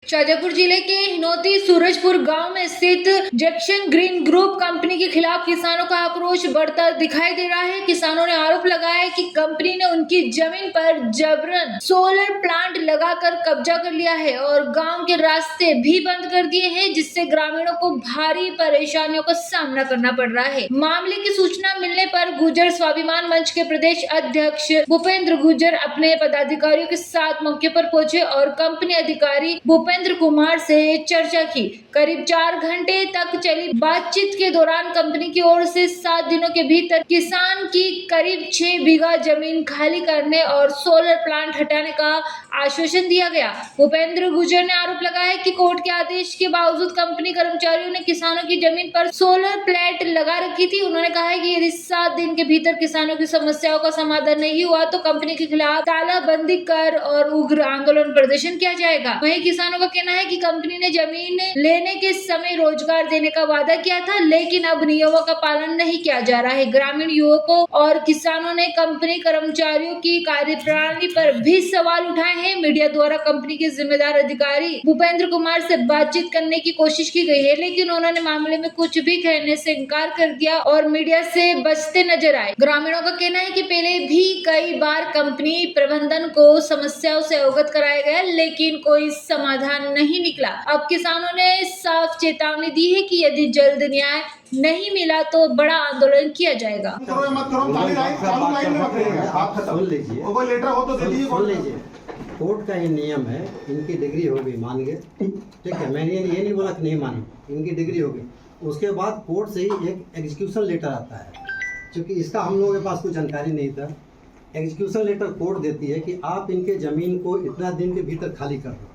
शाजापुर जिले के हिनौती सूरजपुर गांव में स्थित जैक्सन ग्रीन ग्रुप कंपनी के खिलाफ किसानों का आक्रोश बढ़ता दिखाई दे रहा है। किसानों ने आरोप लगाया है कि कंपनी ने उनकी जमीन पर जबरन सोलर प्लांट लगाकर कब्जा कर लिया है और गांव के रास्ते भी बंद कर दिए हैं, जिससे ग्रामीणों को भारी परेशानियों का सामना करना पड़ रहा है। मामले की सूचना मिलने पर गुर्जर स्वाभिमान मंच के प्रदेश अध्यक्ष भूपेंद्र गुर्जर अपने पदाधिकारियों के साथ मौके पर पहुंचे और कंपनी अधिकारी भूपेंद्र कुमार से चर्चा की। करीब 4 घंटे तक चली बातचीत के दौरान कंपनी की ओर से 7 दिनों के भीतर किसान की करीब 6 बीघा जमीन खाली करने और सोलर प्लांट हटाने का आश्वासन दिया गया। भूपेंद्र गुर्जर ने आरोप लगाया कि कोर्ट के आदेश के बावजूद कंपनी कर्मचारियों ने किसानों की जमीन पर सोलर प्लेट लगा रखी थी। उन्होंने कहा है कि यदि 7 दिन के भीतर किसानों की समस्याओं का समाधान नहीं हुआ तो कंपनी के खिलाफ तालाबंदी कर और उग्र आंदोलन प्रदर्शन किया जाएगा। वहीं किसानों का कहना है कि कंपनी ने जमीन लेने के समय रोजगार देने का वादा किया था, लेकिन अब नियमों का पालन नहीं किया जा रहा है। ग्रामीण युवकों और किसानों ने कंपनी कर्मचारियों की कार्यप्रणाली पर भी सवाल उठाए हैं। मीडिया द्वारा कंपनी के जिम्मेदार अधिकारी भूपेंद्र कुमार से बातचीत करने की कोशिश की गई है, लेकिन उन्होंने मामले में कुछ भी कहने से इनकार कर दिया और मीडिया से बचते नजर आए। ग्रामीणों का कहना है कि पहले भी कई बार कंपनी प्रबंधन को समस्याओं से अवगत कराया गया, लेकिन कोई समाधान नहीं निकला। अब किसानों ने साफ चेतावनी दी है कि यदि जल्द न्याय नहीं मिला तो बड़ा आंदोलन किया जाएगा। कोर्ट का ये नियम है, इनकी डिग्री होगी मान गए, ठीक है, मैंने ये नहीं बोला कि नहीं मानी, इनकी डिग्री होगी। उसके बाद कोर्ट से ही एक एग्जीक्यूशन लेटर आता है, क्योंकि इसका हम लोगों के पास कुछ जानकारी नहीं था। एग्जीक्यूशन लेटर कोर्ट देती है कि आप इनके ज़मीन को इतना दिन के भीतर खाली कर दो,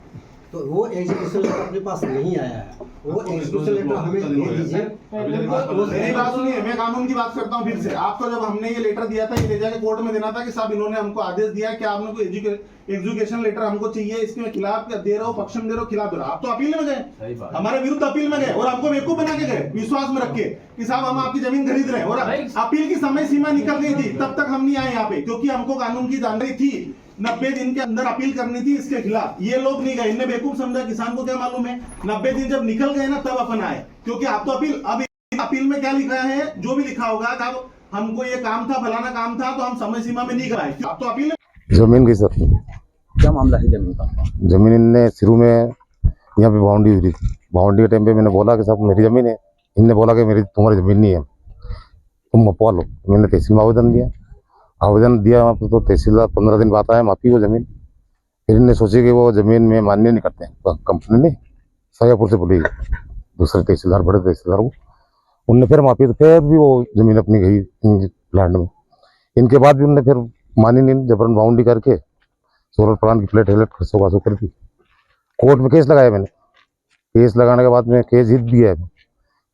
तो वो एग्जीक्यूशन लेटर अपने पास नहीं आया है। वो एग्जीक्यूशन लेटर हमें दे दीजिए। मेरी बात सुनिए, मैं कानून की बात करता हूँ फिर से। आपको जब हमने ये लेटर दिया था, ये ले जाके कोर्ट में देना था कि साहब इन्होंने हमको आदेश दिया कि आपने कोई एजुकेशन लेटर हमको चाहिए, इसके खिलाफ दे रहे हो, पक्ष में दे रहे हो, खिलाफ दे रहे हो। आप तो अपील में गए, हमारे विरुद्ध अपील में गए और हमको बेवकूफ बना के गए विश्वास में रख के कि साहब हम आपकी जमीन खरीद रहे हैं। और अपील की समय सीमा निकल गई थी, तब तक हम नहीं आए यहाँ पे, क्योंकि हमको कानून की जानकारी थी। 90 दिन के अंदर अपील करनी थी इसके खिलाफ। ये लोग नहीं गए, इन्हें बेवकूफ समझा। किसान को क्या मालूम है, 90 दिन जब निकल गए ना तब अपन आए, क्योंकि आप तो अपील, अब अपील में क्या लिखा है, जो भी लिखा होगा कि हमको ये काम था, फलाना काम था, तो हम समय सीमा में नहीं कराए। आप तो अपील में। जमीन की सर क्या मामला है जमीन का? जमीन ने शुरू में यहाँ पे बाउंड्री हुई थी। बाउंड्री के टाइम पे मैंने बोला कि साहब मेरी जमीन है। इनने बोला कि मेरी तुम्हारी जमीन नहीं है, तुम मपवा लो। मैंने तहसील में आवेदन दिया वहाँ पर, तो तहसीलदार 15 दिन बाद आया माफी वो जमीन। फिर इनने सोचे कि वो जमीन में मान्य नहीं करते हैं। कंपनी ने शाजापुर से बोली दूसरे तहसीलदार, बड़े तहसीलदार को, उनने फिर माफी, तो फिर भी वो जमीन अपनी गई प्लांट में। इनके बाद भी उनने फिर मानी नहीं, जबरन बाउंड्री करके सोलर प्लांट की प्लेट खर्चों का कर दी। कोर्ट में केस लगाया मैंने। केस लगाने के बाद में केस जीत भी गया,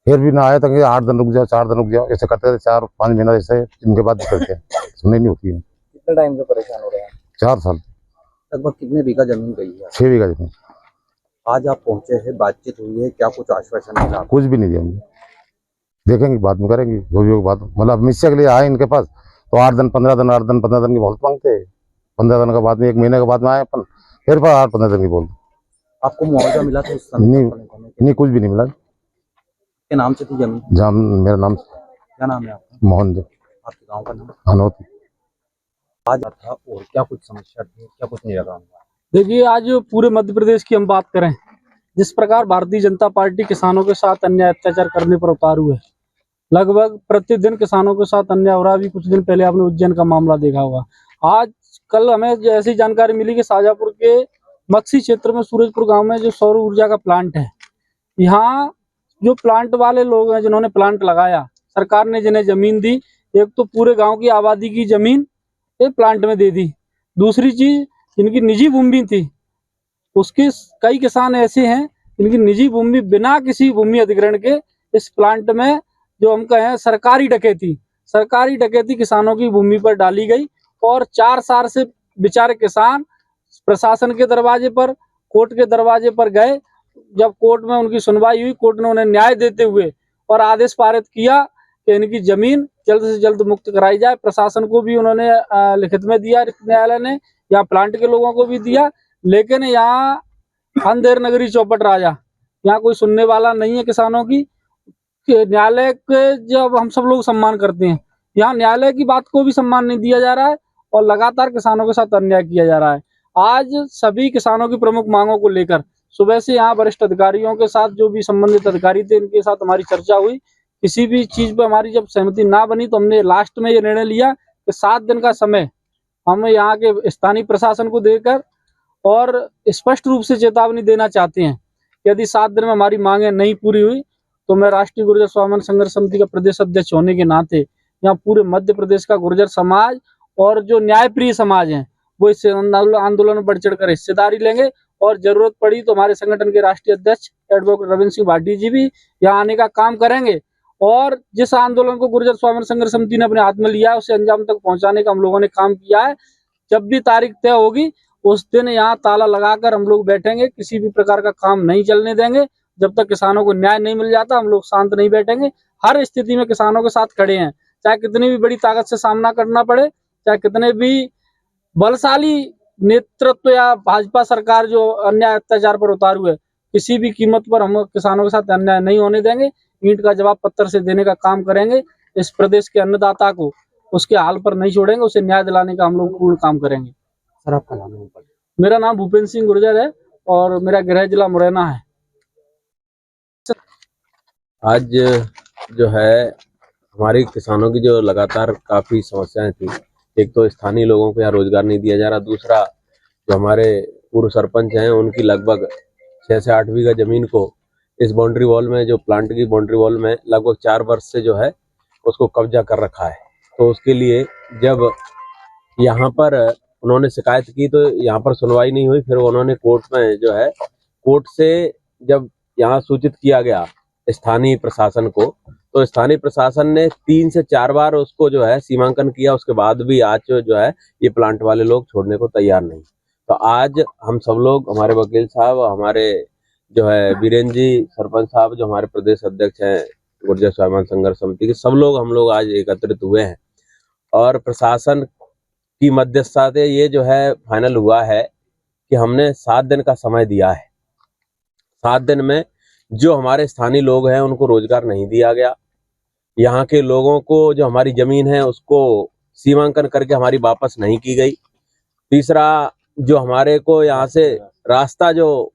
फिर भी ना आया था कि 8 दिन रुक जाओ, 4 दिन रुक जाओ, ऐसे करते थे। 4-5 महीना ऐसे इनके बाद भी करते हैं, सुनने नहीं होती है। कितने टाइम से परेशान हो रहे हैं? 4 साल। लगभग कितने बीघा जमीन गई है? 6 बीघा जमीन। आज आप पहुंचे हैं, बातचीत हुई है, क्या कुछ आश्वासन मिला? कुछ भी नहीं दिया मुझे। देखेंगे, बाद में करेंगे जो भी बात। मतलब मिस्टेक के लिए आए इनके पास तो 8 दिन 15 दिन, 8 दिन 15 दिन की बहुत मांगते हैं। 15 दिन के बाद में, 1 महीने के बाद में आए अपन, फिर 8-15 दिन की बोलते। आपको मुआवजा मिला था उस समय? नहीं, कुछ भी नहीं मिला। के नाम से थी जमीन? जहाँ मेरा नाम। क्या नाम है आपका? मोहन जी। आपके गांव का नाम? हनौती। आज था और क्या कुछ समस्या थी, क्या कुछ निराकरण हुआ? देखिए, आज पूरे मध्य प्रदेश की हम बात करें, जिस प्रकार भारतीय जनता पार्टी किसानों के साथ अन्याय अत्याचार करने पर उतारू है, लगभग प्रतिदिन किसानों के साथ अन्याय हो रहा है। अभी कुछ दिन पहले आपने उज्जैन का मामला देखा होगा। आज कल हमें ऐसी जानकारी मिली कि शाजापुर के मक्सी क्षेत्र में सूरजपुर गांव में जो सौर ऊर्जा का प्लांट है, यहाँ जो प्लांट वाले लोग हैं जिन्होंने प्लांट लगाया, सरकार ने जिन्हें जमीन दी, एक तो पूरे गांव की आबादी की जमीन एक प्लांट में दे दी। दूसरी चीज, इनकी निजी भूमि थी, उसके कई किसान ऐसे हैं इनकी निजी भूमि बिना किसी भूमि अधिग्रहण के इस प्लांट में, जो हम कहें सरकारी डकैती किसानों की भूमि पर डाली गई। और 4 साल से बेचारे किसान प्रशासन के दरवाजे पर, कोर्ट के दरवाजे पर गए। जब कोर्ट में उनकी सुनवाई हुई, कोर्ट ने उन्हें न्याय देते हुए और आदेश पारित किया कि इनकी जमीन जल्द से जल्द मुक्त कराई जाए। प्रशासन को भी उन्होंने लिखित में दिया न्यायालय ने, यहाँ प्लांट के लोगों को भी दिया। लेकिन यहाँ अंधेर नगरी चौपट राजा, यहाँ कोई सुनने वाला नहीं है किसानों की। कि न्यायालय के जब हम सब लोग सम्मान करते हैं, यहाँ न्यायालय की बात को भी सम्मान नहीं दिया जा रहा है और लगातार किसानों के साथ अन्याय किया जा रहा है। आज सभी किसानों की प्रमुख मांगों को लेकर सुबह से यहाँ वरिष्ठ अधिकारियों के साथ, जो भी संबंधित अधिकारी थे, इनके साथ हमारी चर्चा हुई। किसी भी चीज पे हमारी जब सहमति ना बनी तो हमने लास्ट में ये निर्णय लिया कि 7 दिन का समय हम यहाँ के स्थानीय प्रशासन को देकर और स्पष्ट रूप से चेतावनी देना चाहते हैं कि यदि 7 दिन में हमारी मांगें नहीं पूरी हुई तो मैं राष्ट्रीय गुर्जर स्वाभिमान संघर्ष समिति का प्रदेश अध्यक्ष होने के नाते यहाँ पूरे मध्य प्रदेश का गुर्जर समाज और जो न्यायप्रिय समाज है वो इस आंदोलन में बढ़ चढ़ कर हिस्सेदारी लेंगे और जरूरत पड़ी तो हमारे संगठन के राष्ट्रीय अध्यक्ष एडवोकेट रविंद्र सिंह भाटी जी भी यहाँ आने का काम करेंगे। और जिस आंदोलन को गुर्जर स्वाभिमान संघर्ष समिति ने अपने हाथ में लिया है उसे अंजाम तक पहुंचाने का हम लोगों ने काम किया है। जब भी तारीख तय होगी उस दिन यहाँ ताला लगाकर हम लोग बैठेंगे, किसी भी प्रकार का काम नहीं चलने देंगे। जब तक किसानों को न्याय नहीं मिल जाता हम लोग शांत नहीं बैठेंगे। हर स्थिति में किसानों के साथ खड़े हैं, चाहे कितनी भी बड़ी ताकत से सामना करना पड़े, चाहे कितने भी बलशाली नेतृत्व या भाजपा सरकार जो अन्याय अत्याचार पर उतारू है, किसी भी कीमत पर हम किसानों के साथ अन्याय नहीं होने देंगे। ईंट का जवाब पत्थर से देने का काम करेंगे। इस प्रदेश के अन्नदाता को उसके हाल पर नहीं छोड़ेंगे, उसे न्याय दिलाने का हम लोग पूर्ण काम करेंगे। सर आपका नाम है? मेरा नाम भूपेंद्र सिंह गुर्जर है और मेरा गृह जिला मुरैना है। आज जो है हमारी किसानों की जो लगातार काफ़ी समस्याएं थी, एक तो स्थानीय लोगों को यहाँ रोजगार नहीं दिया जा रहा, दूसरा जो हमारे पूर्व सरपंच हैं उनकी लगभग 6 से 8 बीघा जमीन को इस बाउंड्री वॉल में, जो प्लांट की बाउंड्री वॉल में लगभग 4 वर्ष से जो है उसको कब्जा कर रखा है। तो उसके लिए जब यहाँ पर उन्होंने शिकायत की तो यहाँ पर सुनवाई नहीं हुई। फिर उन्होंने कोर्ट में जो है, कोर्ट से जब यहाँ सूचित किया गया स्थानीय प्रशासन को, तो स्थानीय प्रशासन ने 3 से 4 बार उसको जो है सीमांकन किया। उसके बाद भी आज जो है ये प्लांट वाले लोग छोड़ने को तैयार नहीं। तो आज हम सब लोग, हमारे वकील साहब, हमारे जो है बीरेन जी सरपंच साहब जो हमारे प्रदेश अध्यक्ष हैं गुर्जर स्वाभिमान संघर्ष समिति के, सब लोग हम लोग आज एकत्रित हुए हैं और प्रशासन की मध्यस्थता से ये जो है फाइनल हुआ है कि हमने 7 दिन का समय दिया है। 7 दिन में जो हमारे स्थानीय लोग हैं उनको रोजगार नहीं दिया गया, यहाँ के लोगों को जो हमारी जमीन है उसको सीमांकन करके हमारी वापस नहीं की गई। तीसरा, जो हमारे को यहाँ से रास्ता जो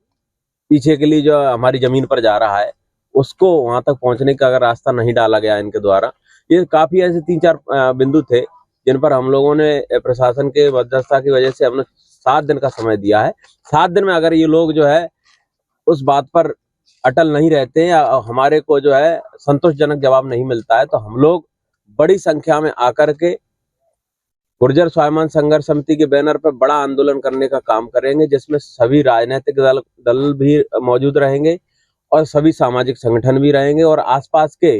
पीछे के लिए जो हमारी जमीन पर जा रहा है उसको वहां तक पहुंचने का अगर रास्ता नहीं डाला गया इनके द्वारा। ये काफी ऐसे 3-4 बिंदु थे जिन पर हम लोगों ने प्रशासन के मध्यस्थता की वजह से हमने 7 दिन का समय दिया है। 7 दिन में अगर ये लोग जो है उस बात पर अटल नहीं रहते हैं या हमारे को जो है संतोषजनक जवाब नहीं मिलता है तो हम लोग बड़ी संख्या में आकर के गुर्जर स्वाभिमान संघर्ष समिति के बैनर पर बड़ा आंदोलन करने का काम करेंगे, जिसमें सभी राजनीतिक दल भी मौजूद रहेंगे और सभी सामाजिक संगठन भी रहेंगे और आसपास के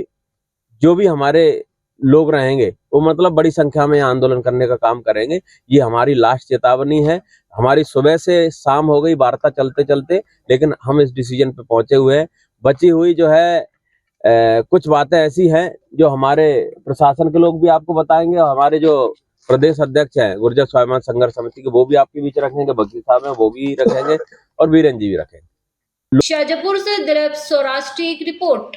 जो भी हमारे लोग रहेंगे वो मतलब बड़ी संख्या में आंदोलन करने का काम करेंगे। ये हमारी लास्ट चेतावनी है। हमारी सुबह से शाम हो गई वार्ता चलते चलते, लेकिन हम इस डिसीजन पे पहुंचे हुए हैं। बची हुई जो है कुछ बातें ऐसी हैं जो हमारे प्रशासन के लोग भी आपको बताएंगे और हमारे जो प्रदेश अध्यक्ष हैं गुर्जर स्वाभिमान संघर्ष समिति के वो भी आपके बीच रखेंगे, वकील साहब हैं वो भी रखेंगे और बीरेन जी भी रखेंगे। शाहजहांपुर से दिलीप सौराष्ट्र की एक रिपोर्ट।